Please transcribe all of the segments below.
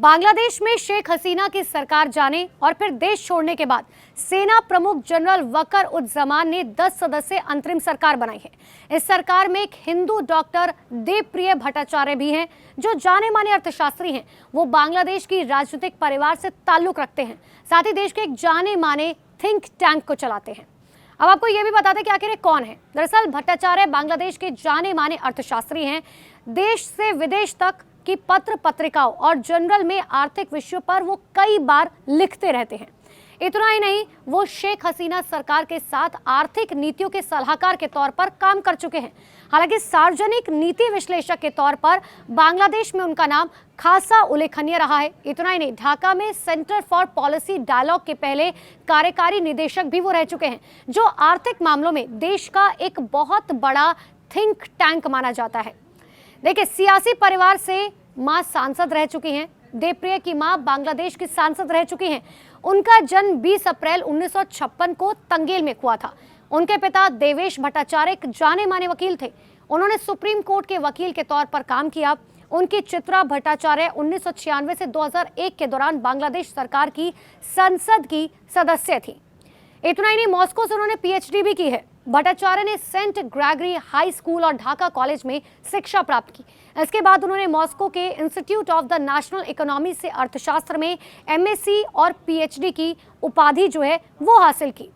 बांग्लादेश में शेख हसीना की सरकार जाने और फिर देश छोड़ने के बाद सेना प्रमुख जनरल वकर उज़्ज़मान ने 10 सदस्यीय अंतरिम सरकार बनाई है। इस सरकार में एक हिंदू डॉक्टर देवप्रिय भट्टाचार्य भी हैं, जो जाने माने अर्थशास्त्री हैं। वो बांग्लादेश की राजनीतिक परिवार से ताल्लुक रखते हैं, साथ ही देश के एक जाने माने थिंक टैंक को चलाते हैं। अब आपको यह भी बता दें कि आखिर कौन है। दरअसल भट्टाचार्य बांग्लादेश के जाने माने अर्थशास्त्री हैं। देश से विदेश तक की पत्र पत्रिकाओं और जनरल में आर्थिक विषयों पर वो कई बार लिखते रहते हैं। इतना ही नहीं, वो शेख हसीना सरकार के साथ आर्थिक नीतियों के सलाहकार के तौर पर काम कर चुके हैं। हालांकि सार्वजनिक नीति विश्लेषक के तौर पर बांग्लादेश में उनका नाम खासा उल्लेखनीय रहा है। इतना ही नहीं, ढाका में सेंटर फॉर पॉलिसी डायलॉग के पहले कार्यकारी निदेशक भी वो रह चुके हैं, जो आर्थिक मामलों में देश का एक बहुत बड़ा थिंक टैंक माना जाता है। देखिए, सियासी परिवार से मां सांसद रह चुकी हैं। देवप्रिय की मां बांग्लादेश की सांसद रह चुकी हैं। उनका जन्म 20 अप्रैल 1956 को तंगेल में हुआ था। उनके पिता देवेश भट्टाचार्य एक जाने माने वकील थे। उन्होंने सुप्रीम कोर्ट के वकील के तौर पर काम किया। उनकी चित्रा भट्टाचार्य 1996 से 2001 के दौरान बांग्लादेश सरकार की संसद की सदस्य थी। इतना ही नहीं, मॉस्को से उन्होंने पीएचडी भी की है। भट्टाचार्य ने सेंट ग्रेगरी हाई स्कूल और ढाका कॉलेज में शिक्षा प्राप्त की। इसके बाद उन्होंने मॉस्को के institute of the national economy से अर्थशास्त्र में एमएससी और पीएचडी की उपाधि जो है वो हासिल की।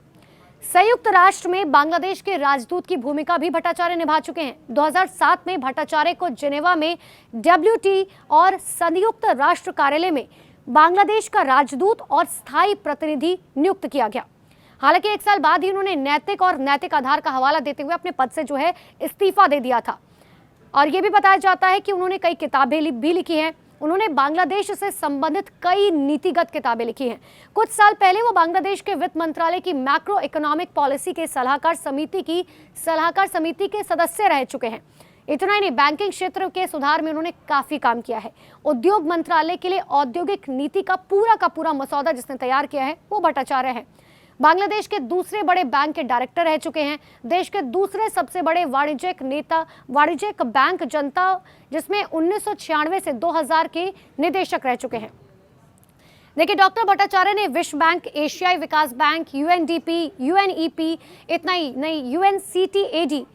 संयुक्त राष्ट्र में बांग्लादेश के राजदूत की भूमिका भी भट्टाचार्य निभा चुके हैं। 2007 में भट्टाचार्य को जिनेवा में डब्ल्यूटी और संयुक्त राष्ट्र कार्यालय में बांग्लादेश का राजदूत और स्थायी प्रतिनिधि नियुक्त किया गया। हालांकि 1 साल बाद ही उन्होंने नैतिक और नैतिक आधार का हवाला देते हुए अपने पद से जो है इस्तीफा दे दिया था। और ये भी बताया जाता है कि उन्होंने कई किताबें भी लिखी हैं। उन्होंने बांग्लादेश से संबंधित कई नीतिगत किताबें लिखी हैं। कुछ साल पहले वो बांग्लादेश के वित्त मंत्रालय की मैक्रो इकोनॉमिक पॉलिसी के सलाहकार समिति के सदस्य रह चुके हैं। इतना ही नहीं, बैंकिंग क्षेत्र के सुधार में उन्होंने काफी काम किया है। उद्योग मंत्रालय के लिए औद्योगिक नीति का पूरा मसौदा जिसने तैयार किया है वो भट्टाचार्य है। बांग्लादेश के दूसरे बड़े बैंक के डायरेक्टर रह चुके हैं। देश के दूसरे सबसे बड़े वाणिज्यिक बैंक जनता, जिसमें 1996 से 2000 के निदेशक रह चुके हैं। देखिए, डॉक्टर भट्टाचार्य ने विश्व बैंक, एशियाई विकास बैंक, यूएनडीपी, यूएनईपी, इतना ही नहीं, यूएनसीटीएडी,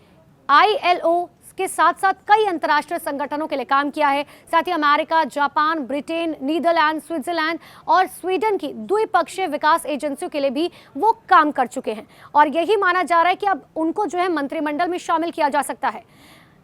आईएलओ के साथ साथ कई अंतर्राष्ट्रीय संगठनों के लिए काम किया है। साथ ही America, Japan, Britain, Netherlands, Switzerland और स्वीडन की द्विपक्षीय विकास एजेंसियों के लिए भी वो काम कर चुके हैं। और यही माना जा रहा है कि अब उनको जो है मंत्रिमंडल में शामिल किया जा सकता है।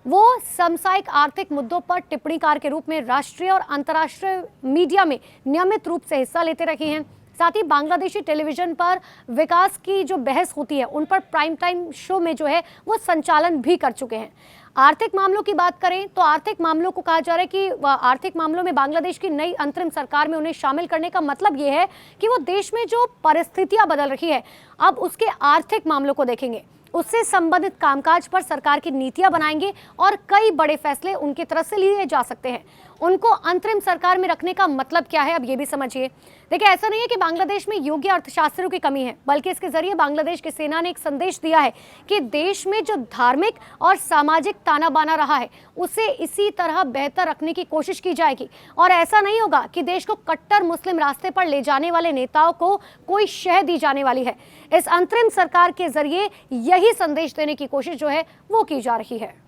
वो समसामयिक आर्थिक मुद्दों पर टिप्पणीकार के रूप में राष्ट्रीय और अंतर्राष्ट्रीय मीडिया में नियमित रूप से हिस्सा लेते रहे हैं। साथ ही बांग्लादेशी टेलीविजन पर विकास की जो बहस होती है उन पर प्राइम टाइम शो में जो है वो संचालन भी कर चुके हैं। आर्थिक मामलों की बात करें तो आर्थिक मामलों को कहा जा रहा है कि आर्थिक मामलों में बांग्लादेश की नई अंतरिम सरकार में उन्हें शामिल करने का मतलब ये है कि वो देश में जो परिस्थितियां बदल रही है, अब उसके आर्थिक मामलों को देखेंगे, उससे संबंधित कामकाज पर सरकार की नीतियां बनाएंगे और कई बड़े फैसले उनकी तरफ से लिए जा सकते हैं। उनको अंतरिम सरकार में रखने का मतलब क्या है, अब ये भी समझिए। देखिए, ऐसा नहीं है कि बांग्लादेश में योग्य अर्थशास्त्रियों की कमी है, बल्कि इसके जरिए बांग्लादेश की सेना ने एक संदेश दिया है कि देश में जो धार्मिक और सामाजिक ताना बाना रहा है उसे इसी तरह बेहतर रखने की कोशिश की जाएगी। और ऐसा नहीं होगा कि देश को कट्टर मुस्लिम रास्ते पर ले जाने वाले नेताओं को कोई शह दी जाने वाली है। इस अंतरिम सरकार के जरिए यही संदेश देने की कोशिश जो है वो की जा रही है।